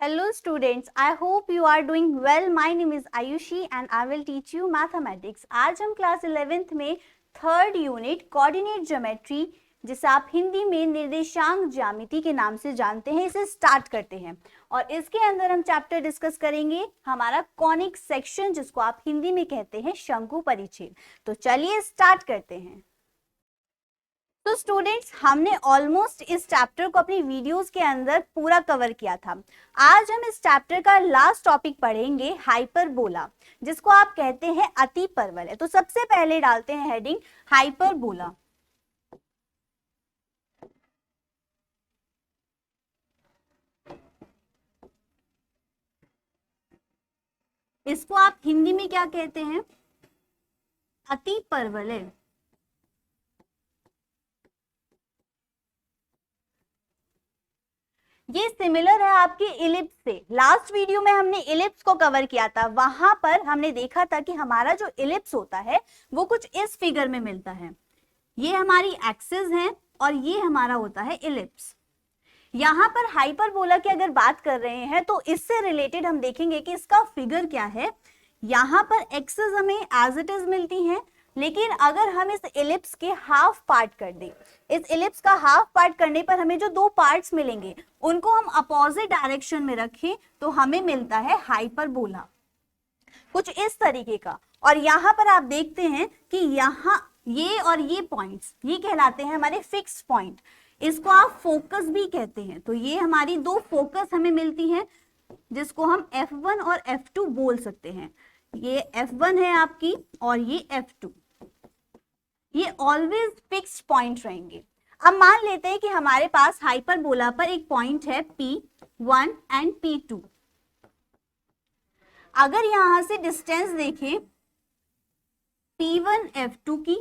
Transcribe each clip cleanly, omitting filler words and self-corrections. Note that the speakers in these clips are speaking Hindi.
Hello students, I hope you are doing well. My name is Ayushi and I will teach you mathematics. आज हम क्लास 11th में थर्ड यूनिट कोऑर्डिनेट ज्योमेट्री, जिसे आप हिंदी में निर्देशांक ज्यामिति के नाम से जानते हैं, इसे स्टार्ट करते हैं। और इसके अंदर हम चैप्टर डिस्कस करेंगे हमारा कॉनिक सेक्शन, जिसको आप हिंदी में कहते हैं शंकु परिच्छेद। तो चलिए स्टार्ट करते हैं। तो स्टूडेंट्स, हमने ऑलमोस्ट इस चैप्टर को अपनी वीडियोस के अंदर पूरा कवर किया था। आज हम इस चैप्टर का लास्ट टॉपिक पढ़ेंगे हाइपरबोला, जिसको आप कहते हैं अति परवलय। तो सबसे पहले डालते हैं हेडिंग हाइपरबोला। इसको आप हिंदी में क्या कहते हैं? अति परवलय। ये सिमिलर है आपके इलिप्स से। लास्ट वीडियो में हमने इलिप्स को कवर किया था। वहां पर हमने देखा था कि हमारा जो इलिप्स होता है वो कुछ इस फिगर में मिलता है। ये हमारी एक्सिस है और ये हमारा होता है इलिप्स। यहाँ पर हाइपरबोला की अगर बात कर रहे हैं तो इससे रिलेटेड हम देखेंगे कि इसका फिगर क्या है। यहाँ पर एक्सिस हमें एज इट इज मिलती है, लेकिन अगर हम इस इलिप्स के हाफ पार्ट कर दें, इस इलिप्स का हाफ पार्ट करने पर हमें जो दो पार्ट्स मिलेंगे उनको हम अपोजिट डायरेक्शन में रखें तो हमें मिलता है हाइपरबोला, कुछ इस तरीके का। और यहाँ पर आप देखते हैं कि यहाँ ये और ये पॉइंट्स, ये कहलाते हैं हमारे फिक्स पॉइंट। इसको आप फोकस भी कहते हैं। तो ये हमारी दो फोकस हमें मिलती है, जिसको हम F1 और F2 बोल सकते हैं। ये F1 है आपकी और ये F2। ये ऑलवेज फिक्स्ड पॉइंट रहेंगे। अब मान लेते हैं कि हमारे पास हाइपरबोला पर एक पॉइंट है P1 एंड P2। अगर यहां से डिस्टेंस देखें P1 F2 की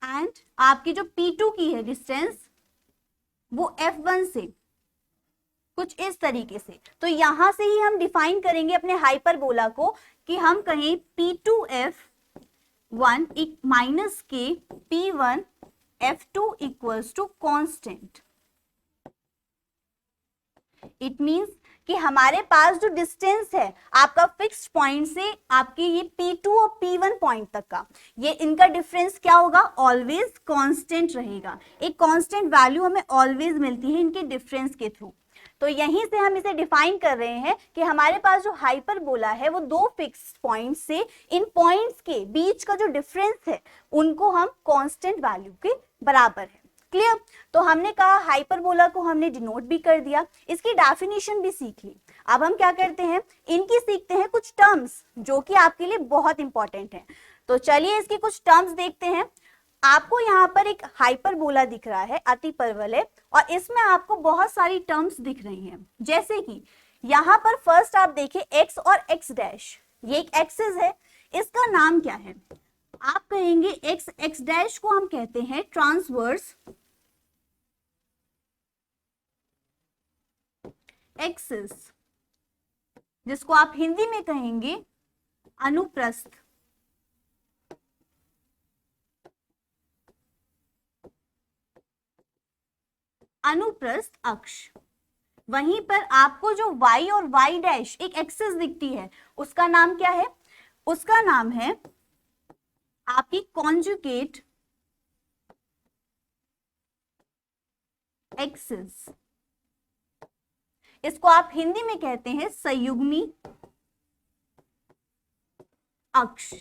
एंड आपकी जो P2 की है डिस्टेंस वो F1 से, कुछ इस तरीके से। तो यहां से ही हम डिफाइन करेंगे अपने हाइपरबोला को कि हम कहें P2F1 माइनस के P1 F2 equals to constant. It means कि हमारे पास जो डिस्टेंस है आपका फिक्स्ड पॉइंट से आपके ये P2 और P1 पॉइंट तक का, ये इनका डिफरेंस क्या होगा? ऑलवेज कांस्टेंट रहेगा। एक कांस्टेंट वैल्यू हमें ऑलवेज मिलती है इनके डिफरेंस के थ्रू। तो यहीं से हम इसे डिफाइन कर रहे हैं कि हमारे पास जो हाइपरबोला है वो दो फिक्स्ड पॉइंट से इन पॉइंट्स के बीच का जो डिफरेंस है उनको हम कांस्टेंट वैल्यू के बराबर है। क्लियर? तो हमने कहा हाइपरबोला को हमने डिनोट भी कर दिया, इसकी डेफिनेशन भी सीख ली। अब हम क्या करते हैं, इनकी सीखते हैं कुछ टर्म्स जो कि आपके लिए बहुत इंपॉर्टेंट है। तो चलिए इसके कुछ टर्म्स देखते हैं। आपको यहाँ पर एक हाइपरबोला दिख रहा है अति परवलय, और इसमें आपको बहुत सारी टर्म्स दिख रही हैं। जैसे कि यहाँ पर फर्स्ट आप देखें x और x डैश, ये एक एक्सिस है, इसका नाम क्या है? आप कहेंगे x डैश को हम कहते हैं ट्रांसवर्स एक्सिस, जिसको आप हिंदी में कहेंगे अनुप्रस्थ। अनुप्रस्थ अक्ष। वहीं पर आपको जो y और y डैश एक एक्सिस दिखती है उसका नाम क्या है? उसका नाम है आपकी कॉन्जुगेट एक्सिस। इसको आप हिंदी में कहते हैं संयुग्मी अक्ष।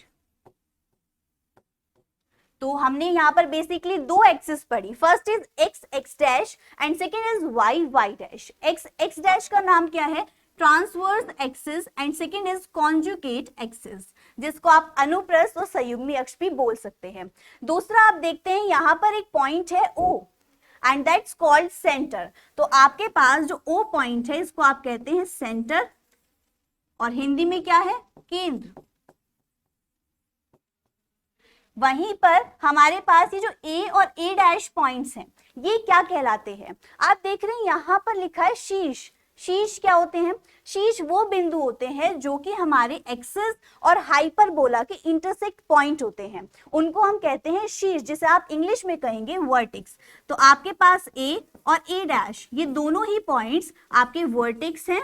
तो हमने यहाँ पर बेसिकली दो एक्सिस पढ़ी। First is x dash and second is y dash. x dash का नाम क्या है? Transverse axis and second is conjugate axis, जिसको आप अनुप्रस्थ और संयुग्मी अक्ष भी बोल सकते हैं। दूसरा आप देखते हैं यहाँ पर एक पॉइंट है O and that's called centre. तो आपके पास जो O पॉइंट है इसको आप कहते हैं सेंटर, और हिंदी में क्या है? केंद्र। वहीं पर हमारे पास ये जो A और A डैश पॉइंट्स हैं ये क्या कहलाते हैं? आप देख रहे हैं यहाँ पर लिखा है शीर्ष। शीर्ष क्या होते हैं? शीर्ष वो बिंदु होते हैं जो कि हमारे एक्सिस और हाइपरबोला के इंटरसेक्ट पॉइंट होते हैं, उनको हम कहते हैं शीर्ष, जिसे आप इंग्लिश में कहेंगे वर्टेक्स। तो आपके पास A और A डैश ये दोनों ही पॉइंट्स आपके वर्टेक्स हैं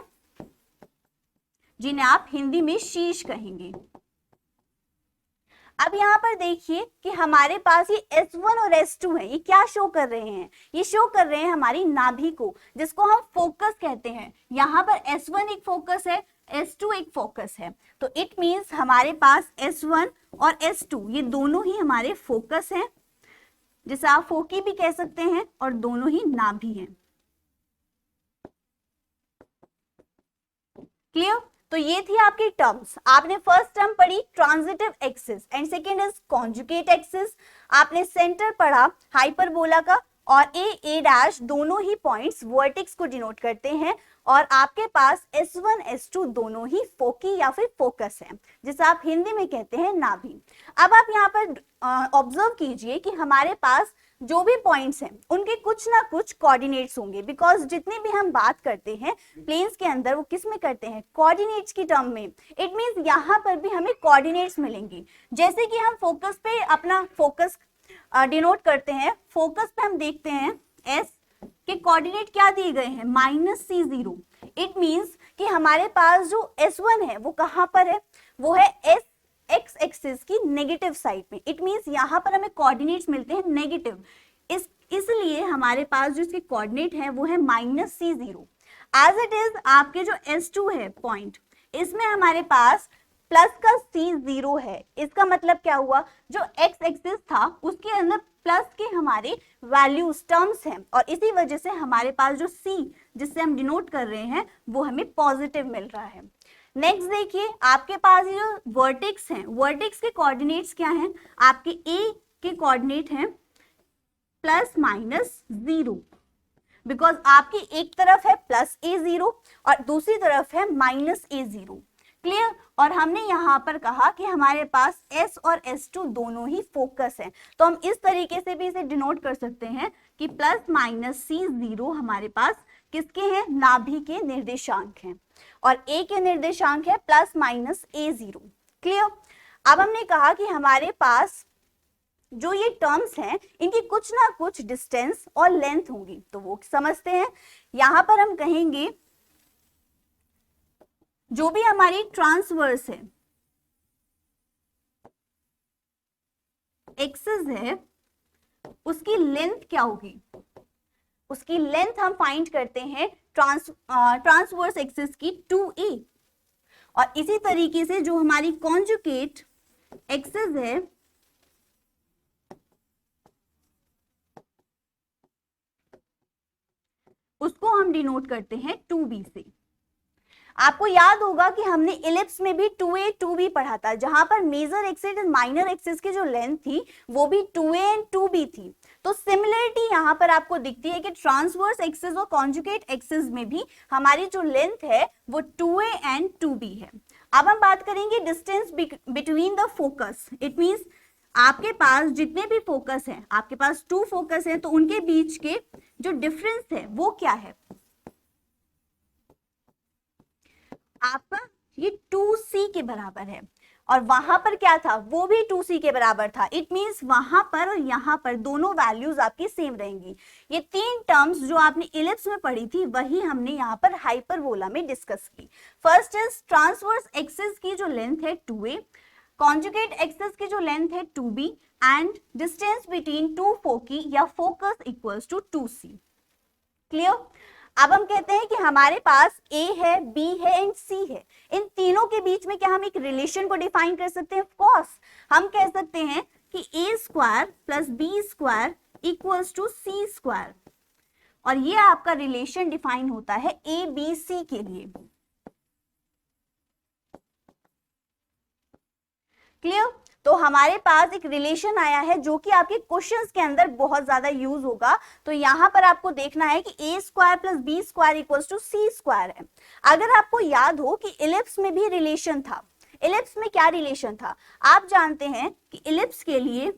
जिन्हें आप हिंदी में शीश कहेंगे। अब यहाँ पर देखिए कि हमारे पास ये S1 और S2 है, ये क्या शो कर रहे हैं? ये शो कर रहे हैं हमारी नाभि को, जिसको हम फोकस कहते हैं। यहाँ पर S1 एक फोकस है, S2 एक फोकस है, तो इट मींस हमारे पास S1 और S2 ये दोनों ही हमारे फोकस हैं, जिसे आप फोकी भी कह सकते हैं, और दोनों ही नाभि हैं। क्लियर? तो ये थी आपकी टर्म्स। आपने फर्स्ट टर्म पढ़ी transitive axis and second is conjugate axis. आपने सेंटर पढ़ा हाइपरबोला का, और ए डैश दोनों ही पॉइंट्स वर्टेक्स को डिनोट करते हैं, और आपके पास S1 S2 दोनों ही फोकी या फिर फोकस है, जिसे आप हिंदी में कहते हैं नाभि। अब आप यहाँ पर ऑब्जर्व कीजिए कि हमारे पास जो भी पॉइंट्स हैं उनके कुछ ना कुछ कोऑर्डिनेट्स होंगे, बिकॉज जितनी भी हम बात करते हैं प्लेन्स के अंदर वो किस में करते हैं? कोऑर्डिनेट्स की टर्म में। इट मींस यहाँ पर भी हमें कोऑर्डिनेट्स मिलेंगी। जैसे कि हम फोकस पे अपना फोकस डिनोट करते हैं, फोकस पे हम देखते हैं S के कोऑर्डिनेट क्या दिए गए हैं? -C0। इट मींस कि हमारे पास जो S1 है वो कहाँ पर है? वो है एक्स एक्सिस की नेगेटिव साइड में। इट मींस यहाँ पर हमें कोऑर्डिनेट्स मिलते हैं नेगेटिव, इसलिए हमारे पास जो इसके कोऑर्डिनेट है वो है -C0। एज इट इज आपके जो S2 है पॉइंट, इसमें हमारे पास प्लस का C0 है। इसका मतलब क्या हुआ? जो एक्स एक्सिस था उसके अंदर प्लस के हमारे वैल्यूज टर्म्स हैं, और इसी वजह से हमारे पास जो C जिससे हम डिनोट कर रहे हैं वो हमें पॉजिटिव मिल रहा है। नेक्स्ट देखिए, आपके पास ये जो वर्टेक्स हैं, वर्टेक्स के कोऑर्डिनेट्स क्या हैं? आपके A के कोऑर्डिनेट हैं +-0, बिकॉज आपकी एक तरफ है +A0 और दूसरी तरफ है -A0। क्लियर? और हमने यहाँ पर कहा कि हमारे पास S और S2 दोनों ही फोकस हैं, तो हम इस तरीके से भी इसे डिनोट कर सकते हैं कि +-C0 हमारे पास किसके हैं? नाभि के निर्देशांक हैं, और A के निर्देशांक है +-A0। क्लियर? अब हमने कहा कि हमारे पास जो ये टर्म्स हैं इनकी कुछ ना कुछ डिस्टेंस और लेंथ होंगी, तो वो समझते हैं। यहां पर हम कहेंगे जो भी हमारी ट्रांसवर्स है एक्सिस है उसकी लेंथ क्या होगी? उसकी लेंथ हम फाइंड करते हैं ट्रांसवर्स एक्सिस की 2a, और इसी तरीके से जो हमारी कॉन्जुगेट एक्सिस है उसको हम डिनोट करते हैं 2b से। आपको याद होगा कि हमने इलिप्स में भी 2a 2b पढ़ा था, जहां पर major axis and minor axis की जो लेंथ थी वो भी 2a एंड 2b थी। तो सिमिलरिटी यहां पर आपको दिखती है कि ट्रांसवर्स एक्सिस और कॉन्जुगेट एक्सिस में भी हमारी जो लेंथ है वो 2a एंड 2b है। अब हम बात करेंगे distance between the focus. It means आपके पास जितने भी फोकस हैं, आपके पास 2 फोकस हैं, तो उनके बीच के जो डिफरेंस है वो क्या है? आपका ये 2c के बराबर है, और वहां पर क्या था? वो भी 2c के बराबर था। इट मींस वहां पर और यहाँ पर दोनों वैल्यूज आपकी सेम रहेंगी। ये 3 टर्म्स जो आपने इलिप्स में पढ़ी थी वही हमने यहाँ पर हाइपरबोला में डिस्कस की। फर्स्ट इज ट्रांसवर्स एक्सिस की जो लेंथ है 2a, कॉन्जुगेट एक्सिस की जो लेंथ है 2b, एंड डिस्टेंस बिटवीन 2 फोकी या focus equals to 2c। Clear? अब हम कहते हैं कि हमारे पास A है, B है एंड C है। इन तीनों के बीच में क्या हम एक रिलेशन को डिफाइन कर सकते हैं? ऑफ कोर्स, हम कह सकते हैं कि A² + B² equals to C², और ये आपका रिलेशन डिफाइन होता है ABC के लिए। क्लियर? तो हमारे पास एक रिलेशन आया है जो कि आपके क्वेश्चंस के अंदर बहुत ज्यादा यूज होगा। तो यहां पर आपको देखना है कि A² + B² equals to C² है। अगर आपको याद हो कि इलिप्स में भी रिलेशन था, इलिप्स में क्या रिलेशन था? आप जानते हैं कि इलिप्स के लिए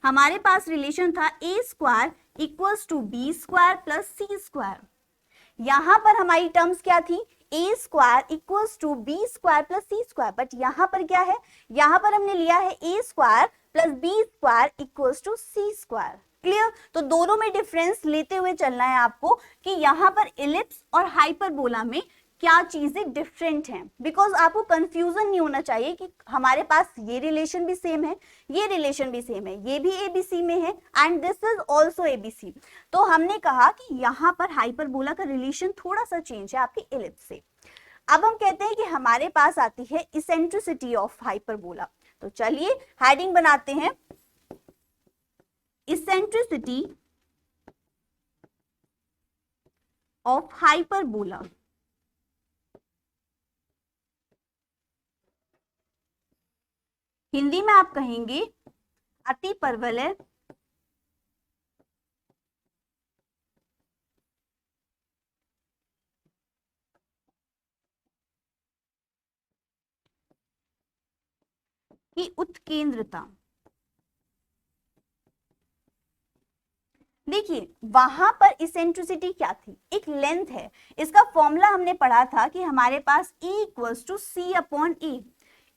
हमारे पास रिलेशन था A² equals to B² + C²। यहां पर हमारी टर्म्स क्या थी? A² equals to B² + C², but यहाँ पर क्या है? यहाँ पर हमने लिया है A² + B² equals to C²। Clear? तो दोनों में डिफरेंस लेते हुए चलना है आपको कि यहाँ पर इलिप्स और हाइपरबोला में क्या चीजें डिफरेंट हैं, बिकॉज आपको कंफ्यूजन नहीं होना चाहिए कि हमारे पास ये रिलेशन भी सेम है, ये रिलेशन भी सेम है, ये भी एबीसी में है and this is also ABC. तो हमने कहा कि यहाँ पर हाइपरबोला का रिलेशन थोड़ा सा चेंज है आपकी इलिप्स से। अब हम कहते हैं कि हमारे पास आती है इसेंट्रिसिटी ऑफ हाइपरबोला। तो चलिए हेडिंग बनाते हैं, इसेंट्रिसिटी ऑफ हाइपरबोला। हिंदी में आप कहेंगे अति परवलय की उत्केंद्रता। देखिए वहां पर इसेंट्रिसिटी क्या थी, एक लेंथ है, इसका फॉर्मूला हमने पढ़ा था कि हमारे पास E equals to C upon A.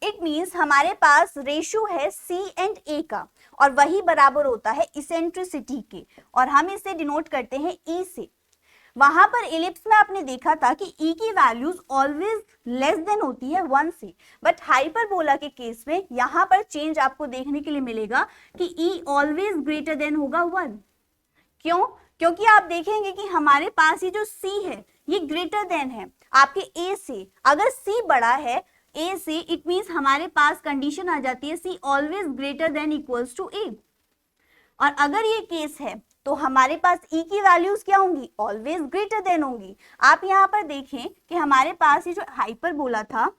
It means हमारे पास रेशियो है C एंड A का और वही बराबर होता है इसेंट्रिसिटी के, और हम इसे डिनोट करते हैं E से। वहां पर इलिप्स में आपने देखा था कि E की वैल्यूज ऑलवेज लेस देन होती है 1 से, बट हाइपरबोला के केस में यहाँ पर चेंज आपको देखने के लिए मिलेगा कि E ऑलवेज ग्रेटर देन होगा 1। क्यों? क्योंकि आप देखेंगे कि हमारे पास ये जो C है ये ग्रेटर देन है आपके A से। अगर C बड़ा है A से, इट मींस हमारे पास कंडीशन आ जाती है C always greater than equals to A। और अगर ये केस है तो हमारे पास E की वैल्यूज क्या होंगी, ऑलवेज ग्रेटर देन होंगी। आप यहाँ पर देखें कि हमारे पास ये जो हाइपरबोला था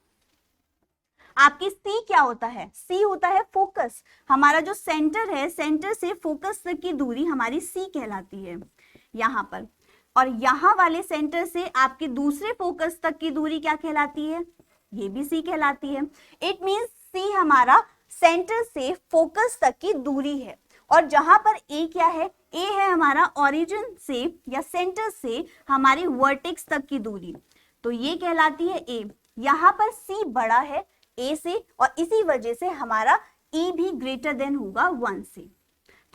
आपकी C क्या होता है, C होता है फोकस। हमारा जो सेंटर है, सेंटर से फोकस तक की दूरी हमारी C कहलाती है यहाँ पर, और यहाँ वाले सेंटर से आपके दूसरे फोकस तक की दूरी क्या कहलाती है, ये भी C कहलाती है। इट मींस C हमारा सेंटर से फोकस तक की दूरी है, और जहां पर A क्या है, A है हमारा ओरिजिन से या सेंटर से हमारी वर्टेक्स तक की दूरी, तो ये कहलाती है A। यहाँ पर C बड़ा है A से और इसी वजह से हमारा E भी ग्रेटर देन होगा 1 से।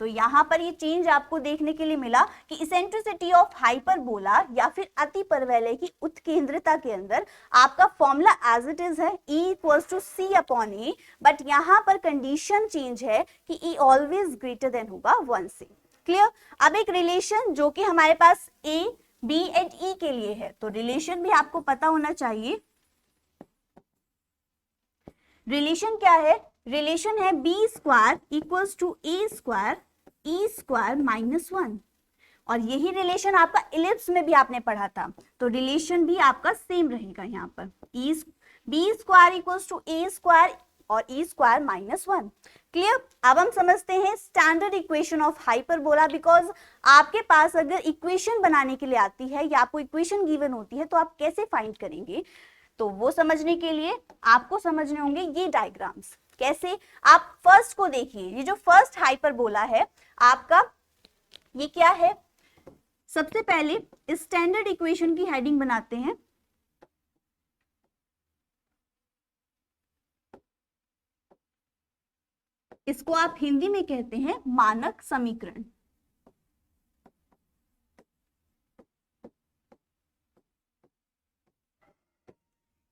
तो यहाँ पर ये चेंज आपको देखने के लिए मिला कि इसेंट्रिसिटी ऑफ हाइपरबोला या फिर अति परवलय की उत्केंद्रता के अंदर आपका फॉर्मूला एज इट इज है E equals to C upon A, but यहाँ पर कंडीशन चेंज है कि E ऑलवेज ग्रेटर देन होगा 1 से। क्लियर? अब एक रिलेशन जो कि हमारे पास A, B एंड E के लिए है, तो रिलेशन भी आपको पता होना चाहिए। रिलेशन क्या है? रिलेशन है B square equals to A square E square minus 1, और यही रिलेशन आपका इलिप्स में भी आपने पढ़ा था, तो रिलेशन भी आपका सेम रहेगा यहाँ पर B square equals to A square और ई स्क्वायर माइनस 1। क्लियर? अब हम समझते हैं standard equation of hyperbola, because आपके पास अगर इक्वेशन बनाने के लिए आती है या आपको इक्वेशन गिवन होती है तो आप कैसे फाइंड करेंगे, तो वो समझने के लिए आपको समझने होंगे ये डायग्राम्स। कैसे? आप फर्स्ट को देखिए, ये जो फर्स्ट हाइपरबोला है आपका, ये क्या है? सबसे पहले स्टैंडर्ड इक्वेशन की हेडिंग बनाते हैं, इसको आप हिंदी में कहते हैं मानक समीकरण।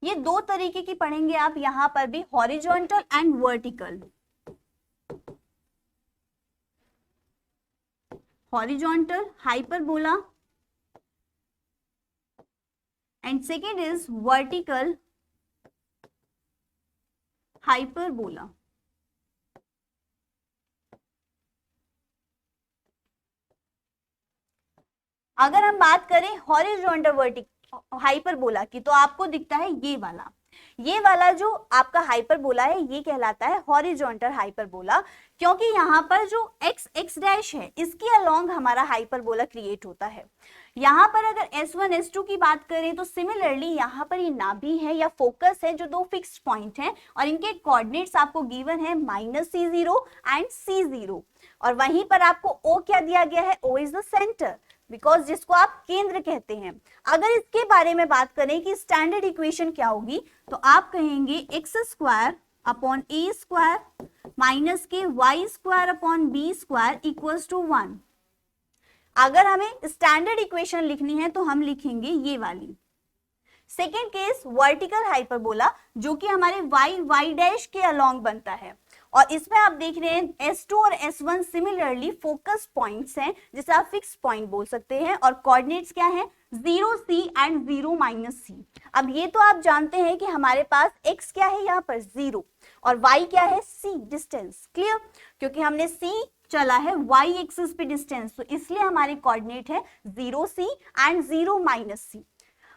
ये दो तरीके की पढ़ेंगे आप यहां पर भी, horizontal and vertical. Horizontal hyperbola and second is vertical hyperbola. अगर हम बात करें हॉरिजॉन्टल वर्टिकल हाइपरबोला की, तो आपको दिखता है ये वाला जो आपका हाइपरबोला है ये कहलाता है हॉरिजॉन्टल हाइपरबोला, क्योंकि यहाँ पर जो x डैश है इसके अलोंग हमारा हाइपरबोला क्रिएट होता है। यहाँ पर अगर S1 S2 की बात करें तो सिमिलरली यहाँ पर ये नाभि है या फोकस है जो दो फिक्स्ड पॉइंट हैं, और इनके कोऑर्डिनेट्स आपको गिवन है -C0 एंड C0, और वहीं पर आपको O क्या दिया गया है, O is the centre, because जिसको आप केंद्र कहते हैं। अगर इसके बारे में बात करें कि स्टैंडर्ड इक्वेशन क्या होगी, तो आप कहेंगे X square upon A square minus के Y square upon B square equals to 1। अगर हमें स्टैंडर्ड इक्वेशन लिखनी है तो हम लिखेंगे ये वाली। सेकेंड केस वर्टिकल हाइपरबोला, जो कि हमारे y डैश के अलोंग बनता है, और इसमें आप देख रहे हैं S2 और S1 सिमिलरली फोकस पॉइंट्स हैं, जिसे आप फिक्स पॉइंट बोल सकते हैं, और कोऑर्डिनेट्स क्या है 0C एंड 0-C। अब ये तो आप जानते हैं कि हमारे पास x क्या है यहाँ पर 0 और y क्या है c डिस्टेंस, क्लियर, क्योंकि हमने c चला है y एक्सिस पे डिस्टेंस, तो इसलिए हमारे कोऑर्डिनेट है 0C एंड 0-C।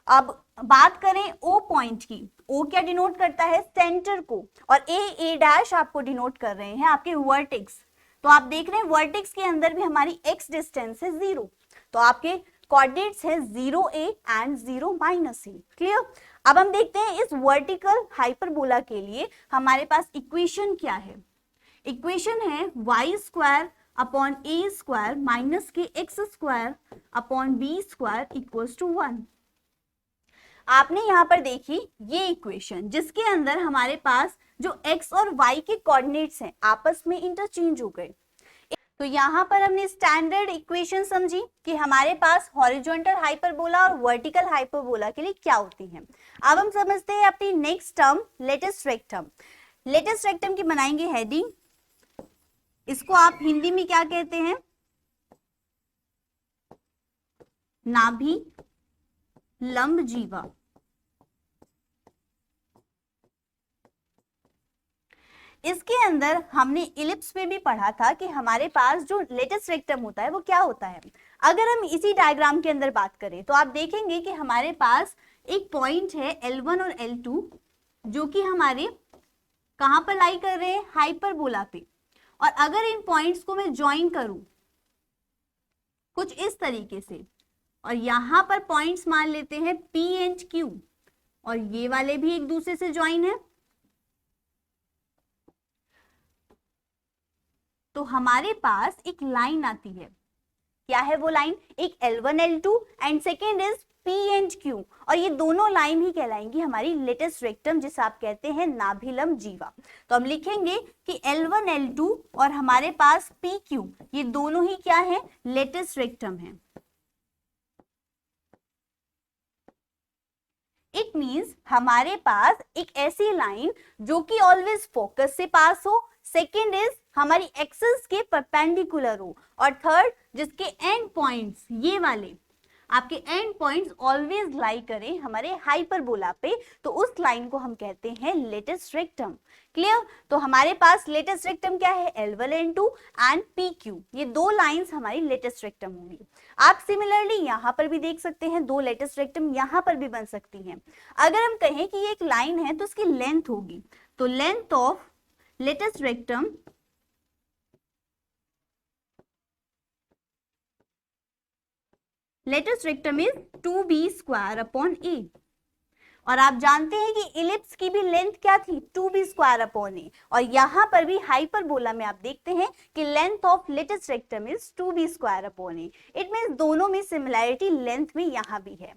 अब बात करें O पॉइंट की, O क्या डिनोट करता है सेंटर को, और A डैश आपको डिनोट कर रहे हैं आपके वर्टेक्स। तो आप देख रहे हैं वर्टेक्स के अंदर भी हमारी x डिस्टेंस है 0, तो आपके कोऑर्डिनेट्स है 0A एंड 0-C, क्लियर। अब हम देखते हैं इस वर्टिकल हाइपरबोला के लिए हमारे पास इक्वेशन क्या है। इक्वेशन है y² अपॉन a² माइनस के x² upon b² equals to 1। आपने यहाँ पर देखी ये इक्वेशन, जिसके अंदर हमारे पास जो x और y के कोऑर्डिनेट्स हैं आपस में इंटरचेंज हो गए। तो यहाँ पर हमने स्टैंडर्ड इक्वेशन समझी कि हमारे पास हॉरिजॉन्टल हाइपरबोला और वर्टिकल हाइपरबोला के लिए क्या होती हैं। अब हम समझते हैं अपनी next term latus rectum. Latus rectum की बनाएंगे हेडिंग, इसको आप हिंदी में क्या कहते हैं, नाभि लंब जीवा। इसके अंदर हमने इलिप्स में भी पढ़ा था कि हमारे पास जो लेटेस्ट रेक्टम होता है वो क्या होता है। अगर हम इसी डायग्राम के अंदर बात करें तो आप देखेंगे कि हमारे पास एक पॉइंट है L1 और L2, जो कि हमारे कहां पर लाई कर रहे हैं हाइपरबोला पे, और अगर इन पॉइंट्स को मैं ज्वाइन करूं कुछ इस तरीके से, और यहां पर पॉइंट्स मान लेते हैं P एंड Q, और ये वाले भी एक दूसरे से ज्वाइन है, तो हमारे पास एक लाइन आती है। क्या है वो लाइन, एक L1 L2 and second is P and Q, और ये दोनों लाइन ही कहलाएंगी हमारी लेटेस्ट रेक्टम, जिसे आप कहते हैं नाभिलंब जीवा। तो हम लिखेंगे कि L1 L2 और हमारे पास PQ, ये दोनों ही क्या है लेटेस्ट रेक्टम है। इट मींस हमारे पास एक ऐसी लाइन जो कि ऑलवेज फोकस से पास हो, सेकेंड इज हमारी एक्सिस के परपेंडिकुलर हो, और थर्ड जिसके एंड पॉइंट्स ये वाले आपके एंड पॉइंट्स ऑलवेज लाई करें हमारे हाइपरबोला पे, तो उस लाइन को हम कहते हैं लेटेस्ट रेक्टम, क्लियर। तो हमारे पास लेटेस्ट रेक्टम क्या है L1 L2 एंड PQ, ये दो लाइंस हमारी लेटेस्ट रेक्टम होंगी। आप सिमिलरली यहाँ पर भी देख सकते हैं दो लेटेस्ट रेक्टम यहाँ पर भी बन सकती हैं। अगर हम कहें कि ये एक लाइन है तो उसकी लेंथ होगी, तो length of latus rectum is 2b² upon a, और आप जानते हैं कि इलिप्स की भी लेंथ क्या थी 2b² अपॉन a, और यहाँ पर भी हाइपरबोला में आप देखते हैं कि length of latus rectum is 2b² upon a। It means दोनों में सिमिलैरिटी लेंथ में यहाँ भी है,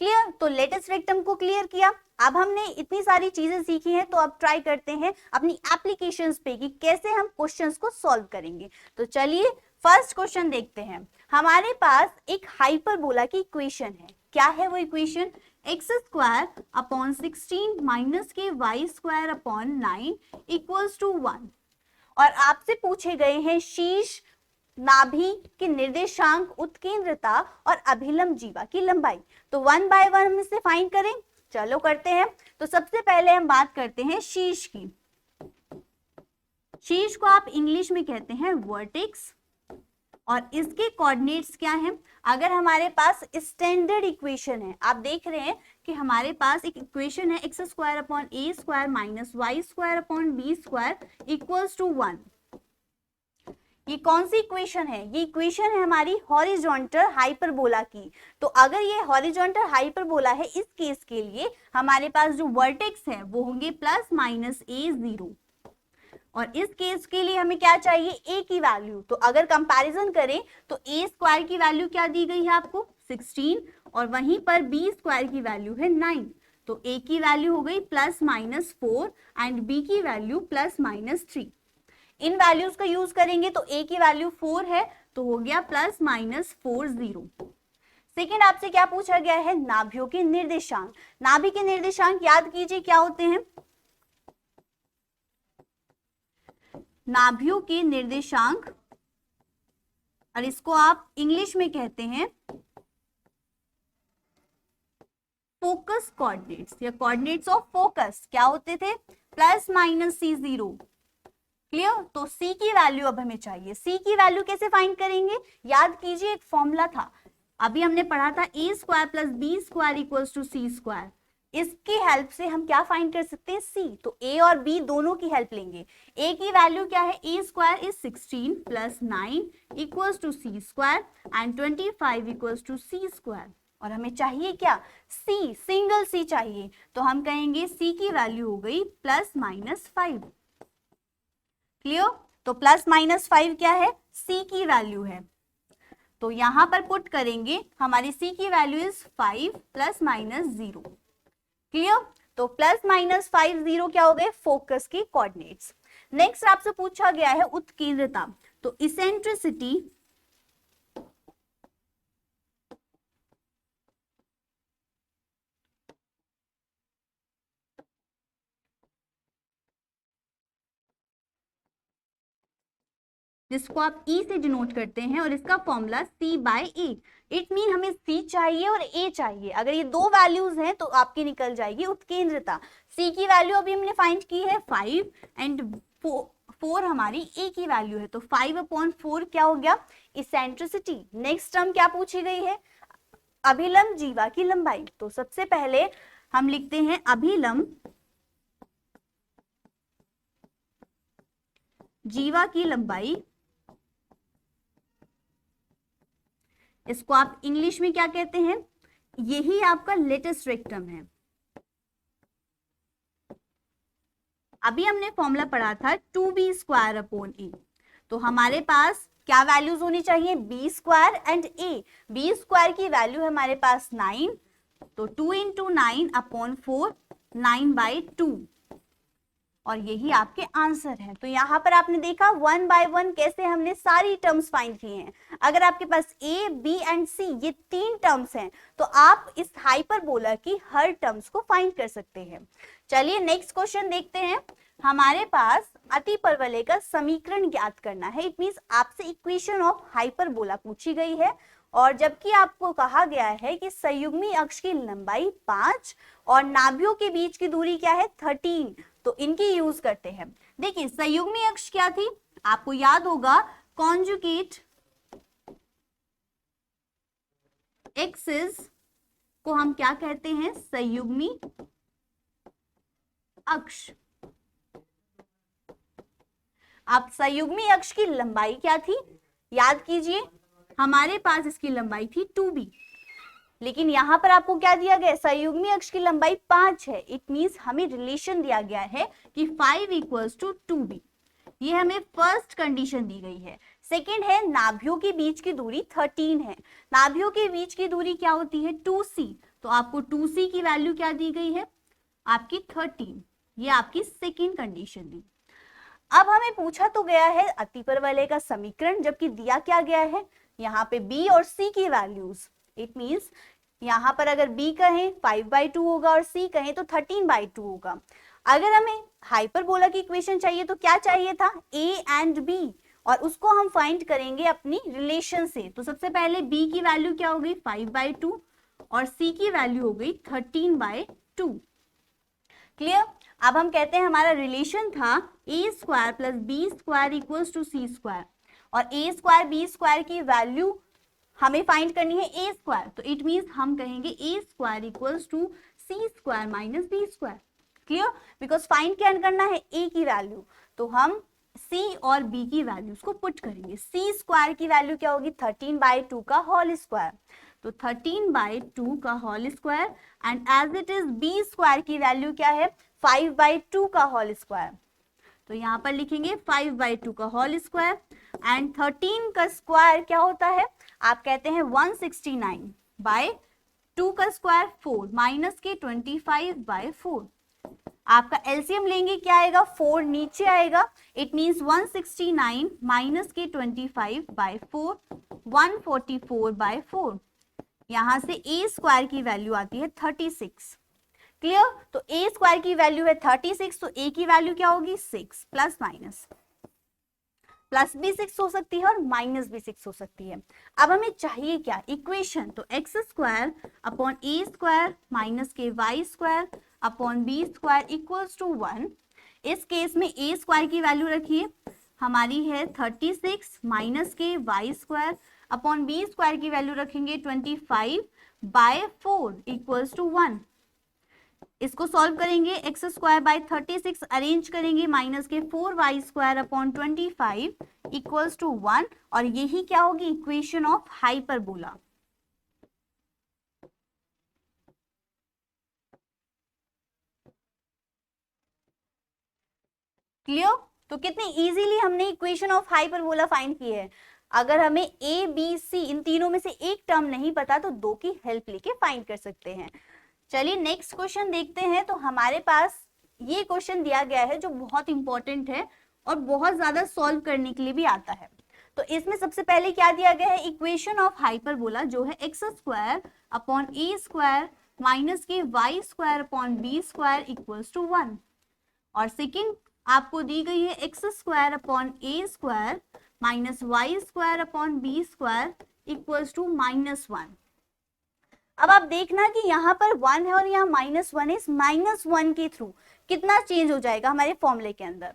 क्लियर। तो लेटेस्ट रेक्टम को क्लियर किया। अब हमने इतनी सारी चीजें सीखी हैं, तो अब ट्राई करते हैं अपनी एप्लीकेशंस पे कि कैसे हम क्वेश्चंस को सॉल्व करेंगे। तो चलिए फर्स्ट क्वेश्चन देखते हैं। हमारे पास एक हाइपरबोला की इक्वेशन है। क्या है वो इक्वेशन, x² अपॉन 16 माइनस के y² अपॉन 9 इक्वल्स टू 1, और आपसे पूछे गए हैं शीर्ष नाभि के निर्देशांक, उत्केंद्रता और अभिलंब जीवा की लंबाई। तो 1 बाय 1 हम इसे फाइंड करें, चलो करते हैं। तो सबसे पहले हम बात करते हैं शीर्ष की। शीर्ष को आप इंग्लिश में कहते हैं वर्टेक्स, और इसके कोऑर्डिनेट्स क्या हैं। अगर हमारे पास स्टैंडर्ड इक्वेशन है, आप देख रहे हैं कि हमारे पास एक इक्वेशन है x² upon a² minus y² upon b² equals to 1। ये कौन सी इक्वेशन है, ये इक्वेशन है हमारी हॉरिजॉन्टल हाइपरबोला की। तो अगर ये हॉरिजॉन्टल हाइपरबोला है, इस केस के लिए हमारे पास जो वर्टेक्स है वो होंगे प्लस माइनस a0, और इस केस के लिए हमें क्या चाहिए a की वैल्यू। तो अगर कंपैरिजन करें तो a² की वैल्यू क्या दी गई है आपको 16, और वहीं पर b² की वैल्यू है 9, तो a की वैल्यू हो गई प्लस माइनस 4 एंड b की वैल्यू प्लस माइनस 3। इन वैल्यूज का यूज करेंगे तो a की वैल्यू 4 है, तो हो गया +-40। सेकेंड आपसे क्या पूछा गया है, नाभियों के निर्देशांक। नाभि के निर्देशांक याद कीजिए क्या होते हैं, नाभियों के निर्देशांक, और इसको आप इंग्लिश में कहते हैं फोकस कोऑर्डिनेट्स या कोऑर्डिनेट्स ऑफ फोकस। क्या होते थे, +-C0। क्लियर। तो C की वैल्यू अब हमें चाहिए। C की वैल्यू कैसे फाइंड करेंगे, याद कीजिए एक फॉर्मूला था, अभी हमने पढ़ा था A² + B² = C²। इसकी हेल्प से हम क्या फाइंड कर सकते हैं, C। तो A और B दोनों की हेल्प लेंगे। A की वैल्यू क्या है, A² = 16 + 9 = C² एंड 25 = C²। और हमें चाहिए क्या, C, सिंगल C चाहिए। तो हम कहेंगे C की वैल्यू हो गई +-5। क्लियर। तो +-5 क्या है, C की वैल्यू है। तो यहां पर पुट करेंगे, हमारी C की वैल्यू इज 5 +-0। क्लियर। तो +-5 0 क्या हो गए, फोकस की कोऑर्डिनेट्स। नेक्स्ट आपसे पूछा गया है उत्केंद्रता। तो इसेंट्रिसिटी जिसको आप E से डिनोट करते हैं, और इसका फॉर्मूला C/A। इट मीन हमें C चाहिए और A चाहिए। अगर ये दो वैल्यूज हैं तो आपकी निकल जाएगी उत्केंद्रता। C की वैल्यू अभी हमने फाइंड की है 5 एंड 4 हमारी A की वैल्यू है। तो 5/4 क्या हो गया, इसेंट्रिसिटी। नेक्स्ट टर्म क्या पूछी गई है, अभिलंब जीवा की लंबाई। तो सबसे पहले हम लिखते हैं अभिलंब जीवा की लंबाई। इसको आप इंग्लिश में क्या कहते हैं, यही आपका लेटेस्ट रेक्टम है। अभी हमने फॉर्मूला पढ़ा था 2b² तो हमारे पास क्या वैल्यूज होनी चाहिए, b² एंड a। b² की वैल्यू है हमारे पास 9, तो 2 × 9/4 9/2, और यही आपके आंसर है। तो यहाँ पर आपने देखा 1 बाय 1 कैसे हमने सारी टर्म्स फाइंड किए हैं। अगर आपके पास A, B एंड C ये 3 टर्म्स हैं तो आप इस हाइपरबोला की हर टर्म्स को फाइंड कर सकते हैं। चलिए नेक्स्ट क्वेश्चन देखते हैं। हमारे पास अतिपरवलय का समीकरण ज्ञात करना है। इट मींस आपसे इक्वेशन ऑफ हाइपरबोला पूछी गई है, और जबकि आपको कहा गया है कि संयुग्मी अक्ष की लंबाई 5 और नाभियों के बीच की दूरी क्या है 13, तो इनकी यूज करते हैं। देखिए संयुग्मी अक्ष क्या थी, आपको याद होगा कॉन्जुगेट एक्सिस को हम क्या कहते हैं, संयुग्मी अक्ष। अब संयुग्मी अक्ष की लंबाई क्या थी, याद कीजिए हमारे पास इसकी लंबाई थी 2b, लेकिन यहां पर आपको क्या दिया गया, संयुग्मी अक्ष की लंबाई 5 है। इट मींस हमें रिलेशन दिया गया है कि 5 = 2b। ये हमें फर्स्ट कंडीशन दी गई है। सेकंड है नाभियों के बीच की दूरी 13 है। नाभियों के बीच की दूरी क्या होती है 2c, तो आपको 2c की वैल्यू क्या दी गई है आपकी 13। ये आपकी सेकंड कंडीशन दी। अब हमें पूछा तो गया है अतिपरवलय का समीकरण, जबकि दिया क्या गया है यहाँ पे B और C की वैल्यूज। इट मींस यहाँ पर अगर B कहें 5/2 होगा और C कहें तो 13/2 होगा। अगर हमें हाइपरबोला की इक्वेशन चाहिए तो क्या चाहिए था, A एंड B, और उसको हम फाइंड करेंगे अपनी रिलेशन से। तो सबसे पहले B की वैल्यू क्या हो गई 5/2 और C की वैल्यू हो गई 13/2। क्लियर। अब हम कहते हैं हमारा रिलेशन था A² + B² = C², और A² B² की वैल्यू हमें फाइंड करनी है A², तो इट मींस हम कहेंगे A² = C² - B²। Clear, because find क्या करना है A की वैल्यू, तो हम C और B की वैल्यूज को पुट करेंगे। C² की वैल्यू क्या होगी 13/2 का होल स्क्वायर, तो 13/2 का whole square, and as it is B² की वैल्यू क्या है 5/2 का होल स्क्वायर, तो यहाँ पर लिखेंगे 5/2 का होल स्क्वायर, एंड 13 का स्क्वायर क्या होता है, आप कहते हैं 169/2 का स्क्वायर 4 माइनस के 25/4, आपका एलसीएम लेंगे क्या आएगा, 4 नीचे आएगा, इट मीन्स 169 माइनस के 25 बाय 4, 144 बाय 4। यहां से ए स्क्वायर की वैल्यू आती है 36। क्लियर, तो ए स्क्वायर की वैल्यू है 36, तो ए की वैल्यू क्या होगी 6, प्लस माइनस, प्लस भी 6 हो सकती है और माइनस भी 6 हो सकती है। अब हमें चाहिए क्या, इक्वेशन, तो X square upon A square minus के Y square upon B square equals to 1। इस केस में ए स्क्वायर की वैल्यू रखिए, हमारी है 36 माइनस के Y square upon B square की वैल्यू रखेंगे 25 बाय 4 इक्वल्स टू 1। इसको सॉल्व करेंगे, एक्स स्क्वायर बाय 36 अरेंज करेंगे माइनस के 4y square upon 25 equals to 1, और यही क्या होगी, इक्वेशन ऑफ हाइपरबोला। क्लियर, तो कितनी इजीली हमने इक्वेशन ऑफ हाइपरबोला फाइंड की है। अगर हमें ए बी सी इन तीनों में से एक टर्म नहीं पता तो दो की हेल्प लेके फाइंड कर सकते हैं। चलिए नेक्स्ट क्वेश्चन देखते हैं। तो हमारे पास ये क्वेश्चन दिया गया है जो बहुत इंपॉर्टेंट है और बहुत ज्यादा सॉल्व करने के लिए भी आता है। तो इसमें सबसे पहले क्या दिया गया है, इक्वेशन ऑफ हाइपरबोला जो है X square upon A square minus के Y square upon B square equals to 1, और सेकेंड आपको दी गई है X square upon A square minus Y square upon B square equals to -1। अब आप देखना कि यहाँ पर 1 है और यहाँ -1 है, इस -1 के थ्रू कितना चेंज हो जाएगा हमारे फॉर्मूले के अंदर।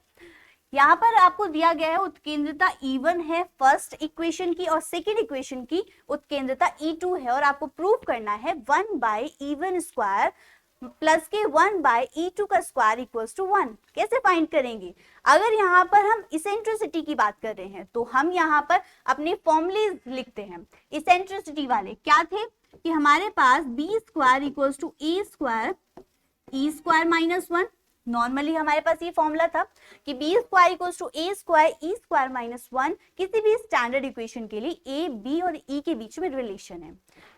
यहाँ पर आपको दिया गया है उत्केंद्रता E1 है फर्स्ट इक्वेशन की, और सेकेंड इक्वेशन की उत्केंद्रता E2 है, और आपको प्रूव करना है 1 बाय E1 स्क्वायर प्लस के 1 बाय E2 का स्क्वायर इक्वल्स टू 1। कैसे फाइंड करेंगे, अगर यहाँ पर हम इसेंट्रिसिटी की बात कर रहे हैं तो हम यहाँ पर अपने फॉर्मूले लिखते हैं। इसेंट्रिसिटी वाले क्या थे कि हमारे पास B square equals to A square E square -1। Normally हमारे पास ये फॉर्मूला था कि B square equals to A square E square -1। किसी भी स्टैंडर्ड इक्वेशन के लिए ए बी और ई के बीच में रिलेशन है।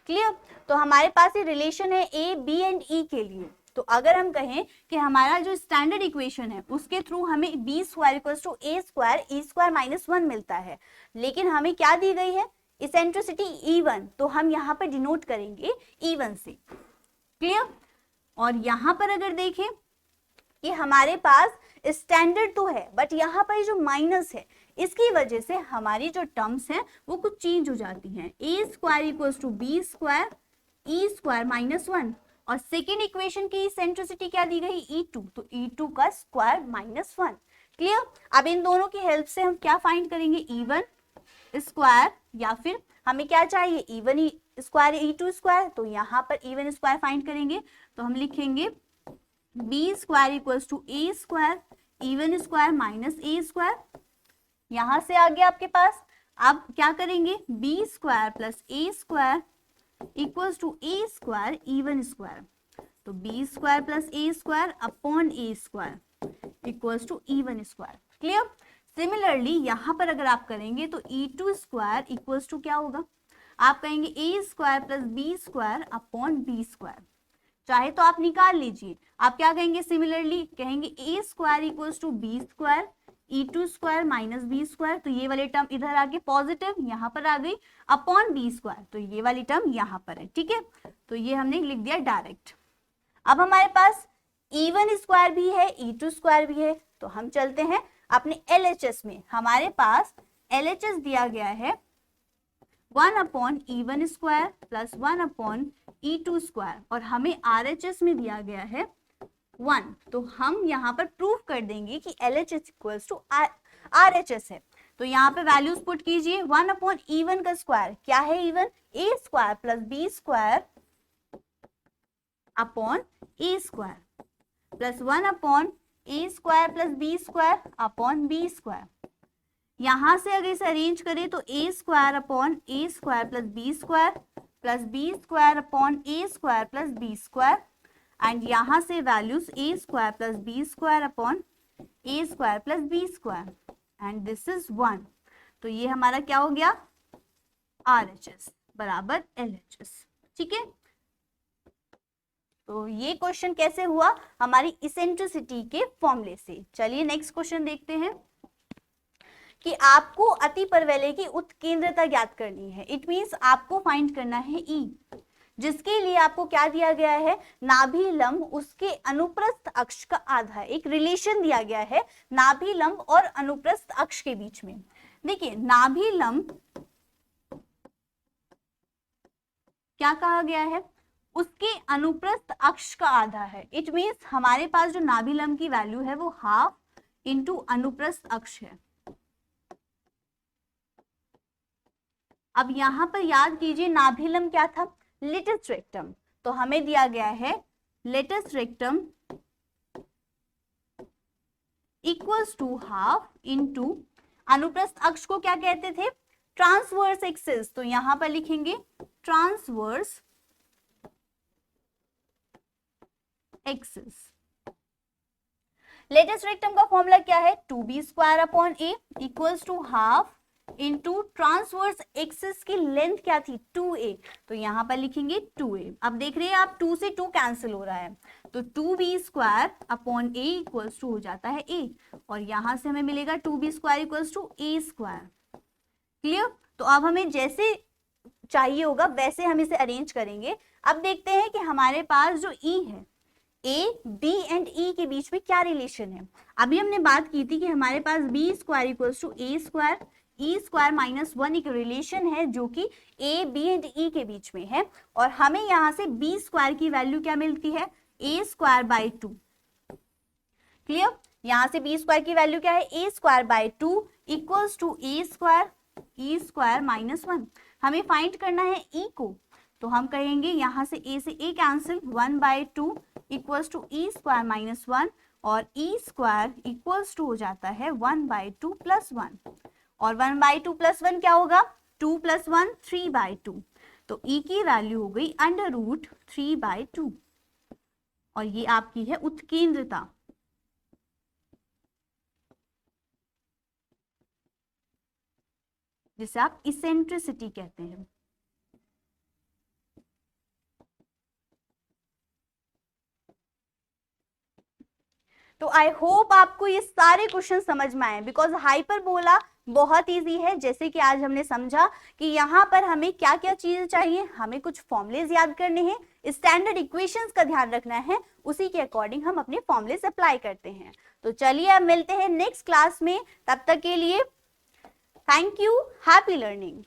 क्लियर, तो हमारे पास ये रिलेशन है ए बी एंड ई के लिए। तो अगर हम कहें कि हमारा जो स्टैंडर्ड इक्वेशन है उसके थ्रू हमें B square equals to A square E square -1 मिलता है, लेकिन हमें क्या दी गई है, इसेंट्रिसिटी E1, तो हम यहाँ पर डिनोट करेंगे E1 से। क्लियर, और यहाँ पर अगर देखें कि हमारे पास स्टैंडर्ड तो है बट यहाँ पर जो माइनस है इसकी वजह से हमारी जो टर्म्स हैं वो कुछ चेंज हो जाती हैं। A square equals to B square E square -1, और सेकेंड इक्वेशन की इसेंट्रिसिटी क्या दी गई E2, तो E2 का स्क्वायर -1। क्लियर, अब इन दोनों की हेल्प से हम क्या फाइंड करेंगे, E1 स्क्वायर, या फिर हमें क्या चाहिए E1 स्क्वायर E2 स्क्वायर, तो यहाँ पर E1 स्क्वायर फाइंड करेंगे तो हम लिखेंगे B square equals to A square E1 square minus A square. यहां से आ गया आपके पास। अब क्या करेंगे, B square plus A square equals to A square E1 square, तो B square plus A square upon A square equals to E1 square. Clear, similarly यहाँ पर अगर आप करेंगे तो E2 स्क्वायर इक्वल्स टू क्या होगा, आप कहेंगे A square plus B square upon B square, चाहे तो आप निकाल लीजिए। आप क्या कहेंगे, सिमिलरली कहेंगे A square equals to B square E2 square minus B square, तो ये वाली टर्म इधर आके पॉजिटिव यहाँ पर आ गई अपॉन बी स्क्वायर, तो ये वाली टर्म यहाँ पर है। ठीक है, तो ये हमने लिख दिया डायरेक्ट। अब हमारे पास E1 स्क्वायर भी है E2 स्क्वायर भी है, तो हम चलते हैं अपने LHS में। हमारे पास LHS दिया गया है 1 upon E1 square plus 1 upon E2 square, और हमें RHS में दिया गया है 1, तो हम यहाँ पर प्रूव कर देंगे कि LHS इक्वल्स टू RHS है। तो यहाँ पे वैल्यूज पुट कीजिए, 1 अपॉन E1 का स्क्वायर क्या है, E1 A square plus B square upon A square plus 1 upon A square plus B square upon B square. यहां से अगर इसे अरेंज करें तो A square upon A square plus B square upon A square plus B square, and यहां से values A square plus B square upon A square plus B square, and this is 1। तो ये हमारा क्या हो गया, RHS बराबर LHS। ठीक है, तो ये क्वेश्चन कैसे हुआ, हमारी इसेंट्रिसिटी के फॉर्मूले से। चलिए नेक्स्ट क्वेश्चन देखते हैं कि आपको अति परवलय की उत्केंद्रता ज्ञात करनी है। इट मींस आपको फाइंड करना है ई, जिसके लिए आपको क्या दिया गया है, नाभि लंब उसके अनुप्रस्थ अक्ष का आधा, एक रिलेशन दिया गया है नाभि लंब और अनुप्रस्थ अक्ष के बीच में। देखिए नाभि लंब क्या कहा गया है, उसके अनुप्रस्थ अक्ष का आधा है। इट मींस हमारे पास जो नाभि लंब की वैल्यू है वो हाफ इंटू अनुप्रस्थ अक्ष है। अब यहां पर याद कीजिए नाभि लंब क्या था, लेटस रेक्टम, तो हमें दिया गया है latus rectum equals to half into अनुप्रस्थ अक्ष को क्या कहते थे, ट्रांसवर्स एक्सिस, तो यहां पर लिखेंगे ट्रांसवर्स एक्सिस। लेटेस्ट रेक्टम का फॉर्मूला क्या है, 2b square upon a equals to half into transverse axis की लेंथ क्या थी 2a, तो यहां पर लिखेंगे 2a। अब देख रहे हैं आप 2 से 2 कैंसिल हो रहा है, तो 2b square upon a equals to हो जाता है a, और यहां से हमें मिलेगा 2b square equals to a square. Clear, तो अब हमें जैसे चाहिए होगा वैसे हम इसे अरेंज करेंगे। अब देखते हैं कि हमारे पास जो e है, a, b एंड e के बीच में क्या रिलेशन है। अभी हमने बात की थी कि हमारे पास b square equals to a square, e square minus 1 एक रिलेशन है जो कि a, b एंड e के बीच में है, और हमें यहां से b स्क्वायर की वैल्यू क्या मिलती है, a स्क्वायर बाई 2। क्लियर, यहां से b स्क्वायर की वैल्यू क्या है, a square by 2 equals to a square e square minus 1। हमें फाइंड करना है e को, तो हम कहेंगे यहां से a से a cancel, 1 by 2 equals to e square minus 1, और e स्क्वायर इक्वल्स टू हो जाता है 1 बाई 2 प्लस 1, और 1 बाई 2 प्लस 1 क्या होगा, 2 प्लस 1 3 बाई 2, तो e की वैल्यू हो गई अंडर रूट 3 बाई 2, और ये आपकी है उत्केंद्रता। जिसे आप इसेंट्रिसिटी कहते हैं। तो आई होप आपको ये सारे क्वेश्चन समझ में आए, बिकॉज हाइपरबोला बहुत इजी है। जैसे कि आज हमने समझा कि यहाँ पर हमें क्या क्या चीजें चाहिए, हमें कुछ फॉर्मुलेज याद करने हैं, स्टैंडर्ड इक्वेशंस का ध्यान रखना है, उसी के अकॉर्डिंग हम अपने फॉर्मुलेज अप्लाई करते हैं। तो चलिए अब मिलते हैं नेक्स्ट क्लास में, तब तक के लिए थैंक यू, हैप्पी लर्निंग।